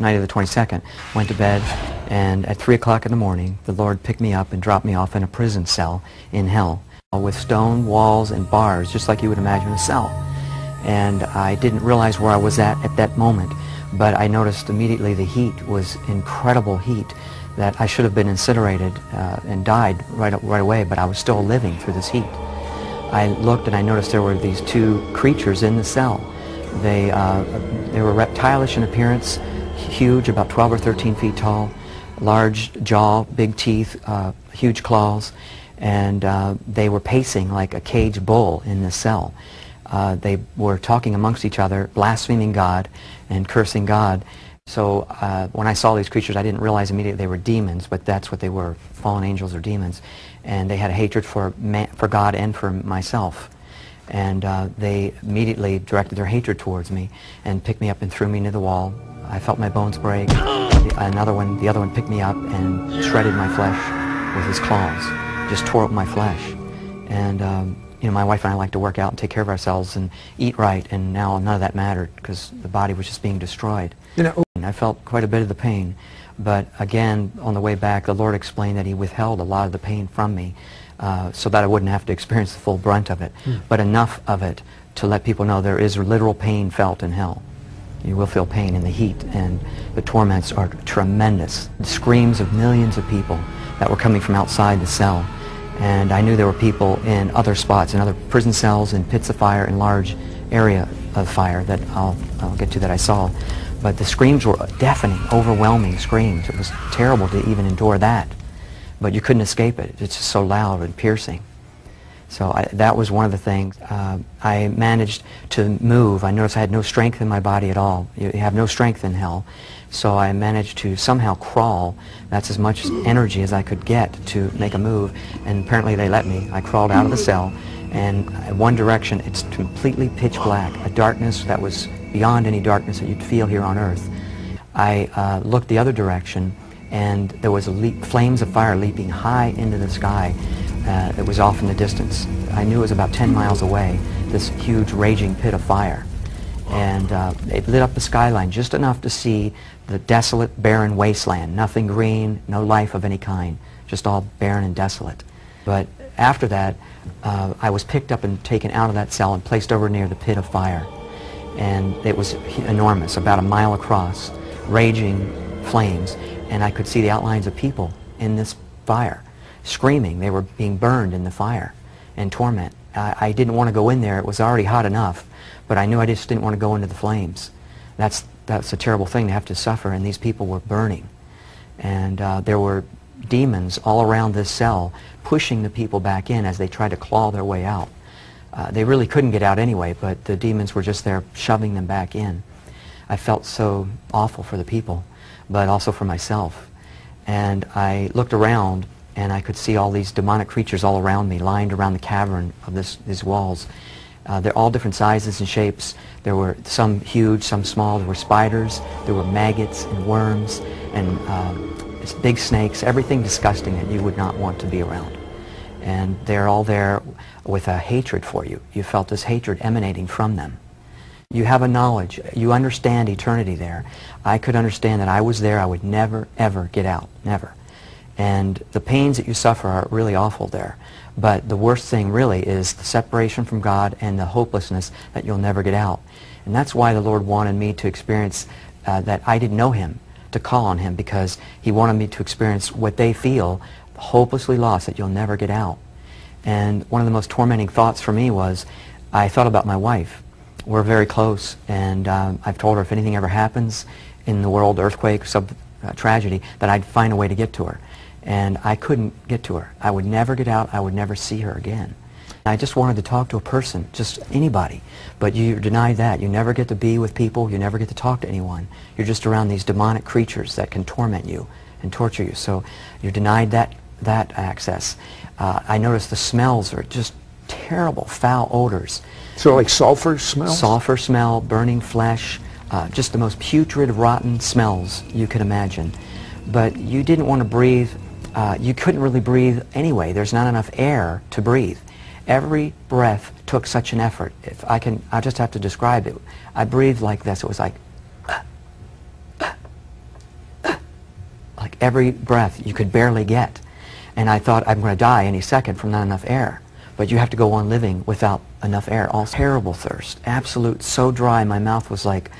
Night of the 22nd, went to bed, and at 3 o'clock in the morning, the Lord picked me up and dropped me off in a prison cell in hell with stone walls and bars, just like you would imagine a cell. And I didn't realize where I was at that moment, but I noticed immediately the heat was incredible heat, that I should have been incinerated and died right away, but I was still living through this heat. I looked and I noticed there were these two creatures in the cell. They were reptilish in appearance, huge, about 12 or 13 feet tall, large jaw, big teeth, huge claws, and they were pacing like a caged bull in the cell. They were talking amongst each other, blaspheming God and cursing God. So when I saw these creatures, I didn't realize immediately they were demons, but that's what they were, fallen angels or demons. And they had a hatred for God and for myself. And they immediately directed their hatred towards me and picked me up and threw me into the wall. I felt my bones break. The other one picked me up and shredded my flesh with his claws, just tore up my flesh. And you know, my wife and I like to work out and take care of ourselves and eat right, and now none of that mattered because the body was just being destroyed. You know, And I felt quite a bit of the pain, but again, on the way back, the Lord explained that He withheld a lot of the pain from me so that I wouldn't have to experience the full brunt of it, but enough of it to let people know there is literal pain felt in hell. You will feel pain in the heat, and the torments are tremendous. The screams of millions of people that were coming from outside the cell. And I knew there were people in other spots, in other prison cells, in pits of fire, in large area of fire that I'll get to that I saw. But the screams were deafening, overwhelming screams. It was terrible to even endure that. But you couldn't escape it. It's just so loud and piercing. So that was one of the things. I managed to move. I noticed I had no strength in my body at all. You have no strength in hell. So I managed to somehow crawl. That's as much energy as I could get to make a move. And apparently they let me. I crawled out of the cell. And in one direction, it's completely pitch black, a darkness that was beyond any darkness that you'd feel here on earth. I looked the other direction, and there was flames of fire leaping high into the sky. It was off in the distance. I knew it was about 10 miles away, this huge raging pit of fire. And it lit up the skyline just enough to see the desolate, barren wasteland. Nothing green, no life of any kind, just all barren and desolate. But after that, I was picked up and taken out of that cell and placed over near the pit of fire. And it was enormous, about a mile across, raging flames. And I could see the outlines of people in this fire, screaming. They were being burned in the fire and torment. I didn't want to go in there. It was already hot enough, but I knew I just didn't want to go into the flames. That's a terrible thing to have to suffer, and these people were burning. And there were demons all around this cell pushing the people back in as they tried to claw their way out. They really couldn't get out anyway, but the demons were just there shoving them back in. I felt so awful for the people, but also for myself. And I looked around, and I could see all these demonic creatures all around me, lined around the cavern of these walls. They're all different sizes and shapes. There were some huge, some small. There were spiders, there were maggots and worms, and big snakes, everything disgusting that you would not want to be around. And they're all there with a hatred for you. You felt this hatred emanating from them. You have a knowledge. You understand eternity there. I could understand that I was there. I would never, ever get out. Never. And the pains that you suffer are really awful there. But the worst thing really is the separation from God and the hopelessness that you'll never get out. And that's why the Lord wanted me to experience that I didn't know Him, to call on Him, because He wanted me to experience what they feel, hopelessly lost, that you'll never get out. And one of the most tormenting thoughts for me was, I thought about my wife. We're very close, and I've told her if anything ever happens in the world, earthquake, tragedy, that I'd find a way to get to her. And I couldn't get to her. I would never get out. I would never see her again. I just wanted to talk to a person, just anybody. But you're denied that. You never get to be with people. You never get to talk to anyone. You're just around these demonic creatures that can torment you and torture you. So you're denied that access. I noticed the smells are just terrible, foul odors. So like sulfur smells? Sulfur smell, burning flesh, just the most putrid, rotten smells you could imagine. But you didn't want to breathe. You couldn't really breathe anyway. There's not enough air to breathe. Every breath took such an effort. If I just have to describe it. I breathed like this. It was like, every breath you could barely get. And I thought, I'm going to die any second from not enough air. But you have to go on living without enough air. All terrible thirst, absolute, so dry. My mouth was like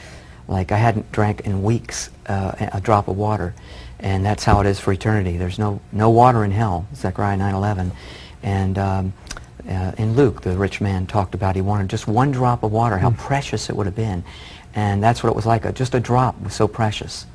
I hadn't drank in weeks a drop of water. And that's how it is for eternity. There's no water in hell, Zechariah 9:11. And in Luke, the rich man talked about he wanted just one drop of water, how precious it would have been. And that's what it was like. Just a drop was so precious.